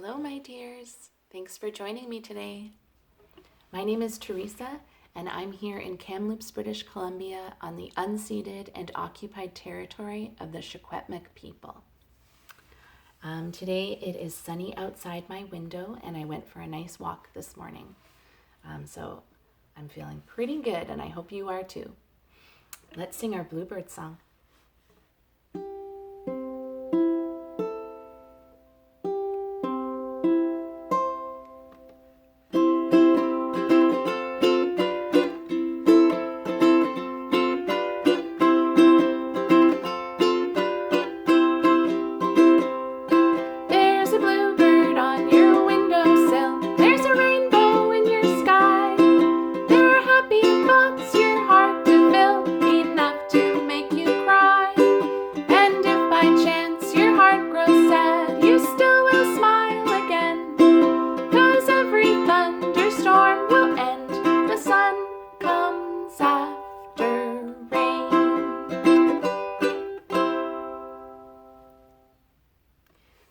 Hello, my dears. Thanks for joining me today. My name is Teresa, and I'm here in Kamloops, British Columbia on the unceded and occupied territory of the Secwepemc people. Today it is sunny outside my window, and I went for a nice walk this morning. So I'm feeling pretty good, and I hope you are too. Let's sing our bluebird song.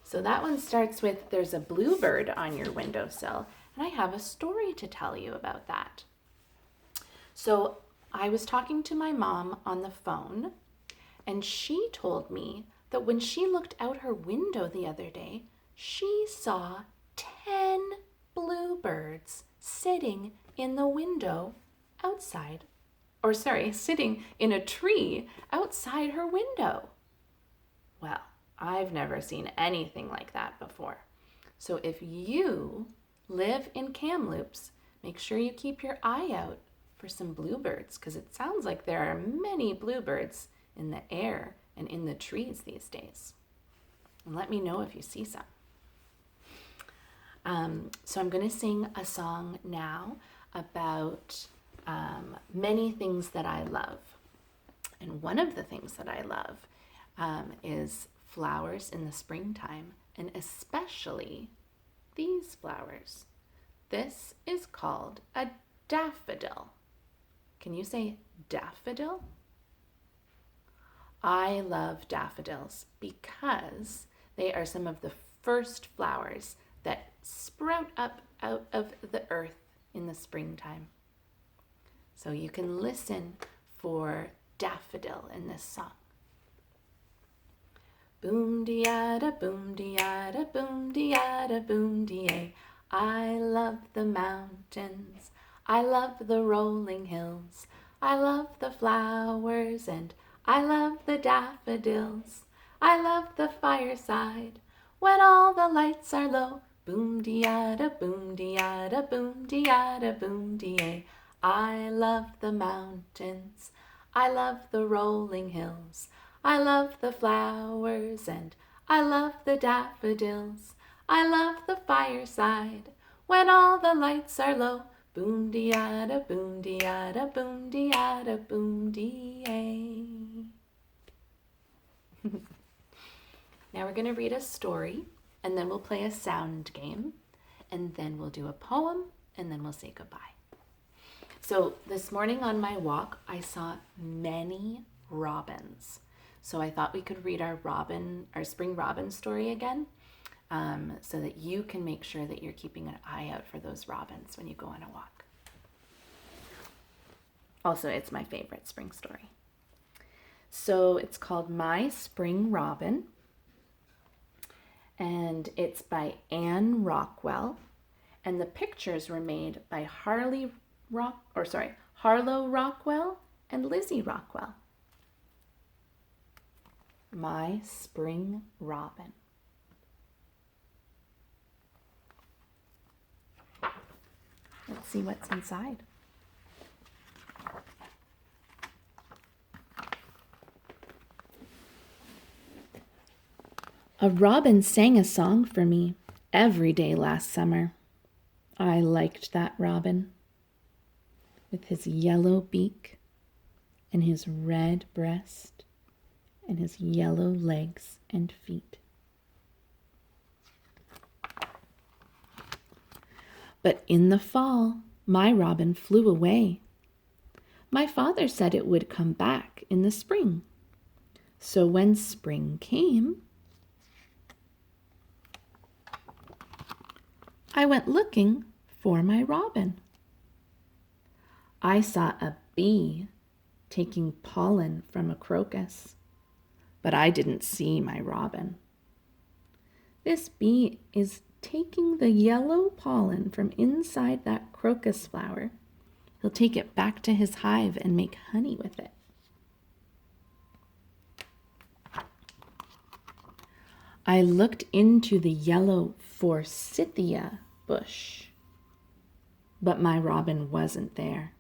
So that one starts with, there's a bluebird on your windowsill, and I have a story to tell you about that. So I was talking to my mom on the phone, and she told me that when she looked out her window the other day, she saw 10 bluebirds sitting in the window outside, sitting in a tree outside her window. Well, I've never seen anything like that before. So if you live in Kamloops, make sure you keep your eye out for some bluebirds, because it sounds like there are many bluebirds in the air and in the trees these days. And let me know if you see some. So I'm going to sing a song now about many things that I love. And one of the things that I love is flowers in the springtime, and especially these flowers. This is called a daffodil. Can you say daffodil? I love daffodils because they are some of the first flowers that sprout up out of the earth in the springtime. So you can listen for daffodil in this song. Boom de-yada, boom de-yada, boom de-yada, boom de-ay. I love the mountains, I love the rolling hills, I love the flowers, and I love the daffodils. I love the fireside when all the lights are low. Boom de-yada, boom de-yada, boom de-yada, boom de-ay. I love the mountains, I love the rolling hills, I love the flowers, and I love the daffodils. I love the fireside when all the lights are low. Boom de-yada, boom de-yada, boom de-yada, boom de-ay. Now we're going to read a story, and then we'll play a sound game, and then we'll do a poem, and then we'll say goodbye. So this morning on my walk, I saw many robins. So I thought we could read our spring robin story again, so that you can make sure that you're keeping an eye out for those robins when you go on a walk. Also, it's my favorite spring story. So it's called My Spring Robin, and it's by Anne Rockwell, and the pictures were made by Harlow Rockwell and Lizzie Rockwell. My Spring Robin. Let's see what's inside. A robin sang a song for me every day last summer. I liked that robin, with his yellow beak and his red breast and his yellow legs and feet. But in the fall, my robin flew away. My father said it would come back in the spring. So when spring came, I went looking for my robin. I saw a bee taking pollen from a crocus, but I didn't see my robin. This bee is taking the yellow pollen from inside that crocus flower. He'll take it back to his hive and make honey with it. I looked into the yellow forsythia bush, but my robin wasn't there.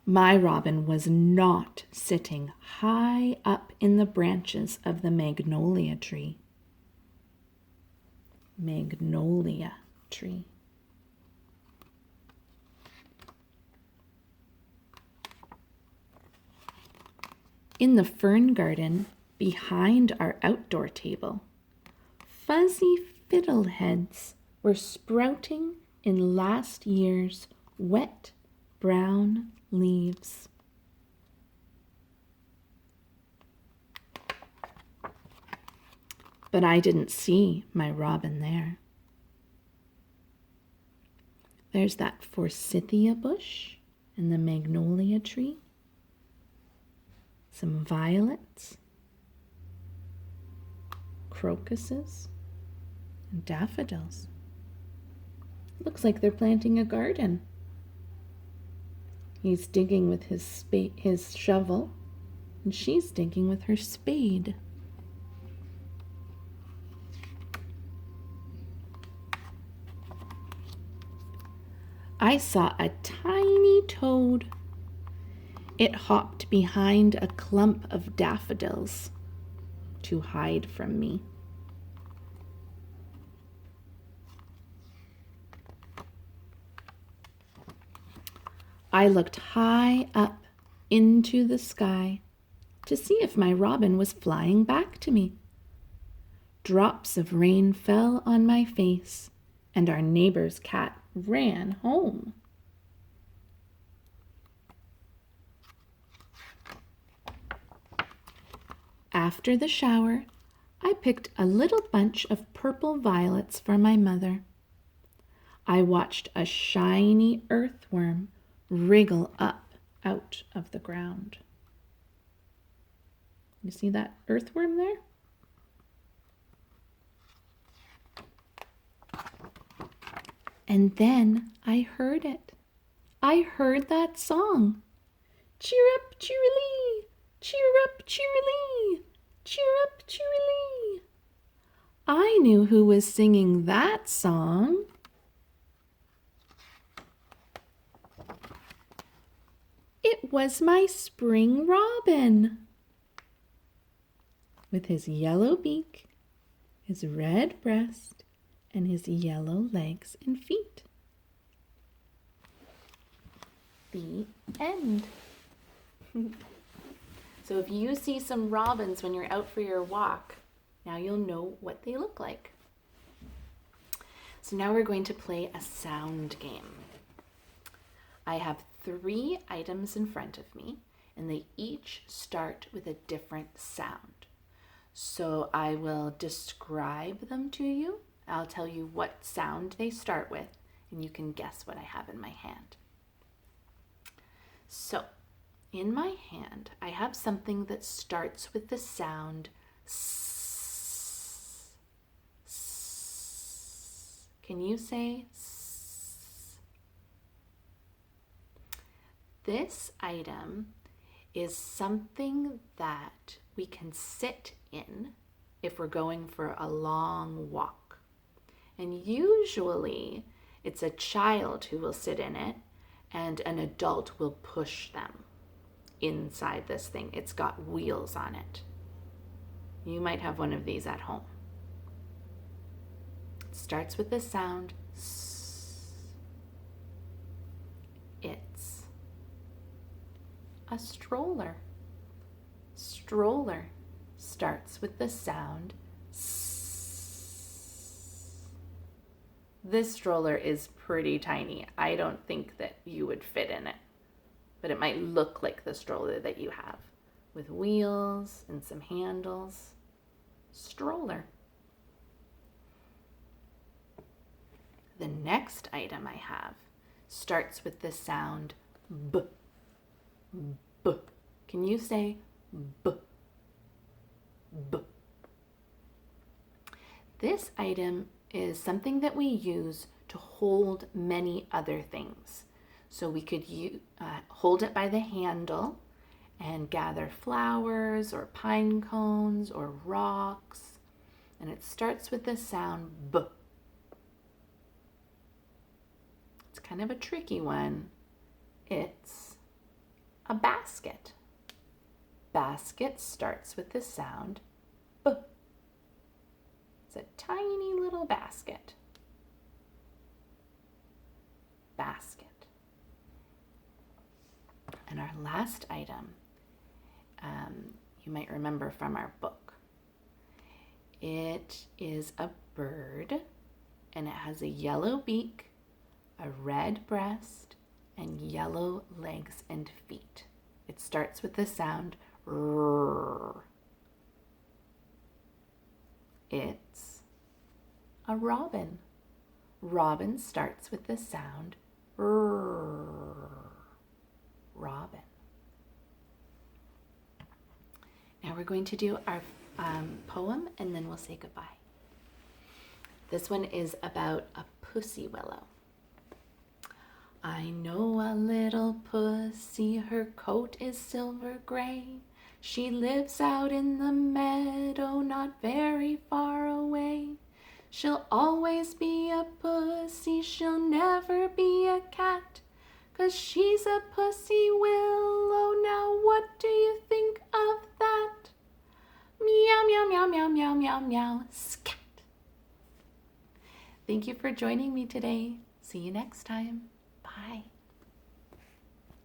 My robin was not sitting high up in the branches of the magnolia tree. Magnolia tree. In the fern garden behind our outdoor table, fuzzy fiddleheads were sprouting in last year's wet brown leaves. But I didn't see my robin there. There's that forsythia bush and the magnolia tree. Some violets, crocuses, and daffodils. Looks like they're planting a garden. He's digging with his shovel, and she's digging with her spade. I saw a tiny toad. It hopped behind a clump of daffodils to hide from me. I looked high up into the sky to see if my robin was flying back to me. Drops of rain fell on my face, and our neighbor's cat ran home. After the shower, I picked a little bunch of purple violets for my mother. I watched a shiny earthworm wriggle up out of the ground. You see that earthworm there? And then I heard it. I heard that song. Cheer up, cheerily, cheer up, cheerily, cheer up, cheerily. I knew who was singing that song. It was my spring robin. With his yellow beak, his red breast, and his yellow legs and feet. The end. So if you see some robins when you're out for your walk, now you'll know what they look like. So now we're going to play a sound game. I have 3 items in front of me, and they each start with a different sound. So I will describe them to you. I'll tell you what sound they start with, and you can guess what I have in my hand. So, in my hand, I have something that starts with the sound S. S. Can you say S? This item is something that we can sit in if we're going for a long walk. And usually it's a child who will sit in it and an adult will push them inside this thing. It's got wheels on it. You might have one of these at home. It starts with the sound S. It's a stroller. Stroller starts with the sound S. This stroller is pretty tiny. I don't think that you would fit in it, but it might look like the stroller that you have. with wheels and some handles. Stroller. The next item I have starts with the sound B. B. Can you say B? B. This item is something that we use to hold many other things. So we could hold it by the handle and gather flowers or pine cones or rocks. And it starts with the sound B. It's kind of a tricky one. It's a basket. Basket starts with the sound B. It's a tiny little basket. Basket. And our last item, you might remember from our book. It is a bird, and it has a yellow beak, a red breast, and yellow legs and feet. It starts with the sound R. It's a robin. Robin starts with the sound R. Robin. Now we're going to do our poem, and then we'll say goodbye. This one is about a pussy willow. I know a little pussy, her coat is silver gray. She lives out in the meadow, not very far away. She'll always be a pussy, she'll never be a cat, 'cause she's a pussy willow. Now what do you think of that? Meow, meow, meow, meow, meow, meow, meow, scat. Thank you for joining me today. See you next time. Bye.